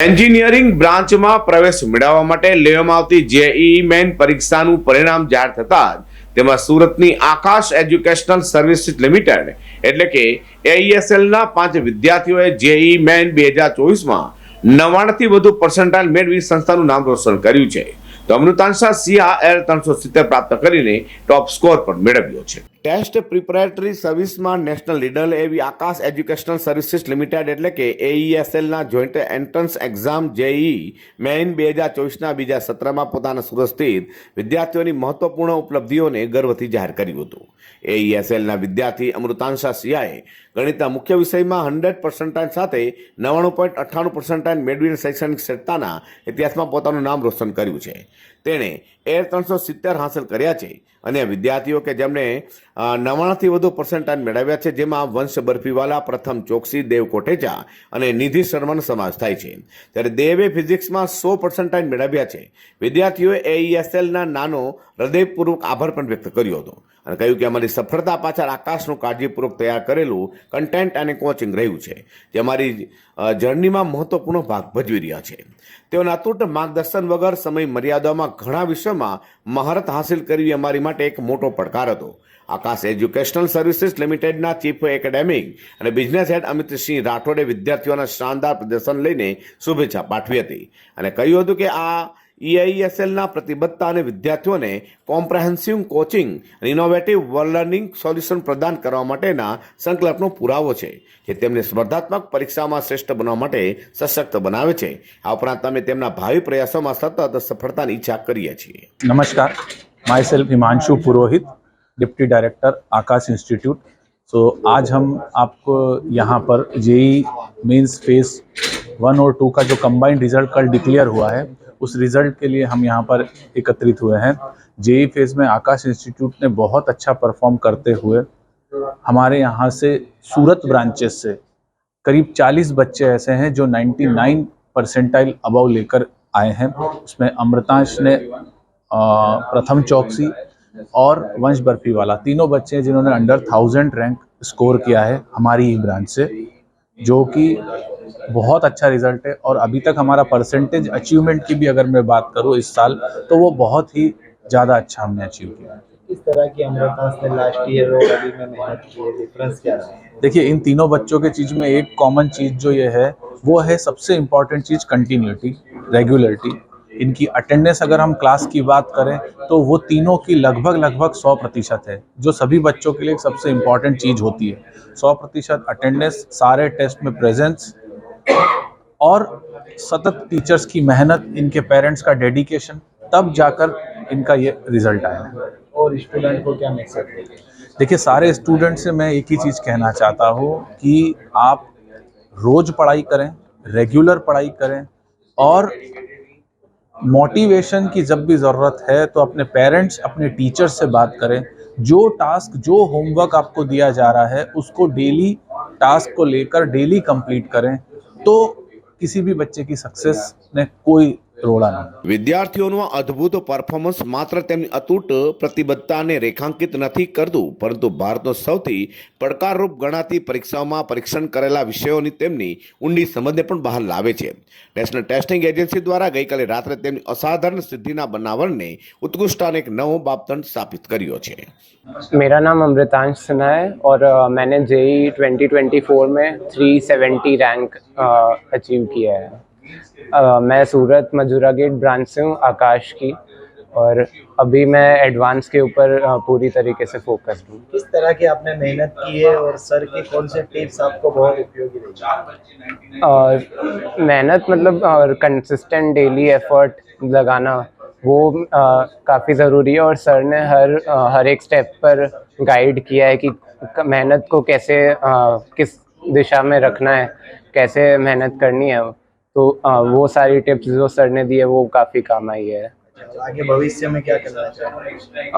Engineering બ્રાન્ચમાં પ્રવેશ મેળવવા માટે લેવામાં આવતી જેઈઈ મેઇન પરીક્ષાનું પરિણામ જાહેર થતાં જ તેમાં સુરતની આકાશ એજ્યુકેશનલ સર્વિસીસ લિમિટેડ એટલે કે એઈએસએલના 5 વિદ્યાર્થીઓએ જેઈઈ મેઇન 2024માં 99 થી વધુ પર્સન્ટાઇલ મેળવી સંસ્થાનું નામ રોશન કર્યું છે. તો અમૃતાંશા સિંહા 370 પ્રાપ્ત કરીને ટોપ સ્કોર પણ મેળવ્યો છે. ટેસ્ટ પ્રિપેરેટરી સર્વિસમાં નેશનલ લીડર એવી આકાશ એજ્યુકેશનલ સર્વિસીસ લિમિટેડ એટલે કે એઈએસએલના joint entrance exam JEE main 2024ના બીજા સત્રમાં પોતાના સુરત સ્થિત વિદ્યાર્થીઓની મહત્વપૂર્ણ ઉપલબ્ધિઓને ગર્વથી જાહેર કર્યું હતું. એઈએસએલના વિદ્યાર્થી અમૃતાંશા સિંહાએ ગણિતના મુખ્ય વિષયમાં 100% સાથે 99.98% મેળવીને શૈક્ષણિક ક્ષેત્રના ઇતિહાસમાં પોતાનું નામ રોશન કર્યું છે. તેણે 370 હાંસલ કર્યા છે. અને વિદ્યાર્થીઓ કે જેમણે 99 થી વધુ પર્સન્ટાઇલ મેળવ્યા છે, જેમાં વંશ બરફીવાલા, પ્રથમ ચોકસી, દેવ કોટેચા અને નિધિ શર્માનો સમાવેશ થાય છે. ત્યારે દેવે ફિઝિક્સમાં 100% મેળવ્યા છે. વિદ્યાર્થીઓએ એઈએસએલના નાનો હૃદયપૂર્વક આભાર પણ વ્યક્ત કર્યો હતો અને કહ્યું કે અમારી સફળતા પાછળ આકાશનું કાળજીપૂર્વક તૈયાર કરેલું કન્ટેન્ટ અને કોચિંગ રહ્યું છે, જે અમારી જર્નીમાં મહત્વપૂર્ણ ભાગ ભજવી રહ્યા છે. તેઓના અતૂટ માર્ગદર્શન વગર સમય મર્યાદામાં ઘણા વિષયોમાં મહારત હાંસિલ કરવી અમારી માટે એક મોટો પડકાર હતો. આકાશ એજ્યુકેશનલ સર્વિસીસ લિમિટેડના ચીફ એકેડેમિક અને બિઝનેસ હેડ અમિતસિંહ રાઠોડે વિદ્યાર્થીઓના શાનદાર પ્રદર્શન લઈને શુભેચ્છા પાઠવી હતી અને કહ્યું હતું કે આ એઈએસએલના પ્રતિબદ્ધતા અને વિદ્યાર્થીઓને કોમ્પ્રેહેન્સિવ કોચિંગ અને ઇનોવેટિવ લર્નિંગ સોલ્યુશન પ્રદાન કરવા માટેના સંકલ્પનો પુરાવો છે, જે તેમને સ્પર્ધાત્મક પરીક્ષામાં શ્રેષ્ઠ બનવા માટે સશક્ત બનાવે છે. આ ઉપરાંત અમે તેમના ભાવિ પ્રયાસોમાં સતત સફળતાની ઈચ્છા કરીએ છીએ. नमस्कार, myself Himanshu Purohit, deputy director Aakash institute. So आज हम आपको यहाँ पर जेई मेंस फेस 1 और 2 का जो कंबाइंड रिजल्ट कल डिक्लेयर हुआ है, उस रिजल्ट के लिए हम यहाँ पर एकत्रित हुए हैं. जेई फेज में आकाश इंस्टीट्यूट ने बहुत अच्छा परफॉर्म करते हुए हमारे यहाँ से सूरत ब्रांचेस से करीब 40 बच्चे ऐसे हैं जो 99 परसेंटाइल अबव लेकर आए हैं. उसमें अमृतांश ने प्रथम चौकसी और वंश बर्फीवाला तीनों बच्चे हैं जिन्होंने अंडर 1000 रैंक स्कोर किया है हमारी ही ब्रांच से, जो कि बहुत अच्छा रिजल्ट है. और अभी तक हमारा परसेंटेज अचीवमेंट की भी अगर मैं बात करूँ इस साल, तो वो बहुत ही ज़्यादा अच्छा हमने अचीव किया है. किस तरह की अमृतांश ने लास्ट ईयर और अभी में मेहनत की है, डिफरेंस क्या रहा है? देखिए, इन तीनों बच्चों के चीज़ में एक कॉमन चीज़ जो ये है, वो है सबसे इम्पॉर्टेंट चीज़ कंटिन्यूटी, रेगुलरिटी. इनकी अटेंडेंस अगर हम क्लास की बात करें तो वो तीनों की लगभग 100% है, जो सभी बच्चों के लिए एक सबसे इम्पॉर्टेंट चीज़ होती है. 100% अटेंडेंस, सारे टेस्ट में प्रेजेंस और सतत टीचर्स की मेहनत, इनके पेरेंट्स का डेडिकेशन, तब जाकर इनका ये रिजल्ट आया है. और स्टूडेंट को क्या मैसेज देंगे? देखिए, सारे स्टूडेंट से मैं एक ही चीज़ कहना चाहता हूँ कि आप रोज़ पढ़ाई करें, रेगुलर पढ़ाई करें और मोटिवेशन की जब भी ज़रूरत है तो अपने पेरेंट्स, अपने टीचर से बात करें. जो टास्क, जो होमवर्क आपको दिया जा रहा है, उसको डेली टास्क को लेकर डेली कंप्लीट करें, तो किसी भी बच्चे की सक्सेस में कोई रोड़ा नहीं. વિદ્યાર્થીઓનું આ અદ્ભુત પરફોર્મન્સ માત્ર તેમની અતૂટ પ્રતિબદ્ધતાને રેખાંકિત નથી કરતું, પરંતુ ભારતનો સૌથી પડકારરૂપ ગણાતી પરીક્ષાઓમાં પરીક્ષણ કરેલા વિષયોની તેમની ઊંડી સમજને પણ બહાર લાવે છે. નેશનલ ટેસ્ટિંગ એજન્સી દ્વારા ગઈકાલે રાત્રે તેમની અસાધારણ સિદ્ધિના બનાવટને ઉત્કૃષ્ટ અને એક નવો માપદંડ સ્થાપિત કર્યો છે. मेरा नाम अमृतांश सिन्हा है और मैंने जेई 2024 में 370 रैंक अचीव किया है. मैं सूरत मजूरा गेट ब्रांच से हूँ, आकाश की, और अभी मैं एडवांस के ऊपर पूरी तरीके से फोकस्ड हूँ. किस तरह की आपने मेहनत की है और सर की कौन से टिप्स आपको बहुत उपयोगी रही? मेहनत मतलब कंसिस्टेंट डेली एफर्ट लगाना, वो काफ़ी ज़रूरी है. और सर ने हर एक स्टेप पर गाइड किया है कि मेहनत को कैसे किस दिशा में रखना है, कैसे मेहनत करनी है. तो वो सारी टिप्स जो सर ने दी है वो काफ़ी काम आई है. आगे भविष्य में क्या करना चाहते हैं?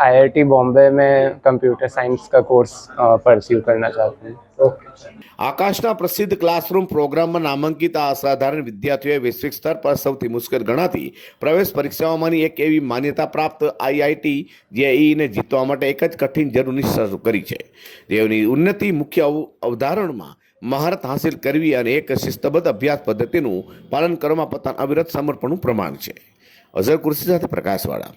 आईआईटी बॉम्बे में कंप्यूटर साइंस का कोर्स परस्यू करना चाहते हैं. આકાશના પ્રસિદ્ધ ક્લાસરૂમ પ્રોગ્રામમાં નામાંકિત આ અસાધારણ વિદ્યાર્થીઓએ વૈશ્વિક સ્તર પર સૌથી મુશ્કેલ ગણાતી પ્રવેશ પરીક્ષાઓમાંની એક એવી માન્યતા પ્રાપ્ત આઈઆઈટી જેઈઈને જીતવા માટે એક જ કઠિન જરૂરની શરૂ કરી છે. તેઓની ઉન્નતિ મુખ્ય અવધારણમાં મહારત હાંસિલ કરવી અને એક શિસ્તબદ્ધ અભ્યાસ પદ્ધતિનું પાલન કરવામાં પોતાના અવિરત સમર્પણનું પ્રમાણ છે. અઝર કુર્સી સાથે પ્રકાશવાળા.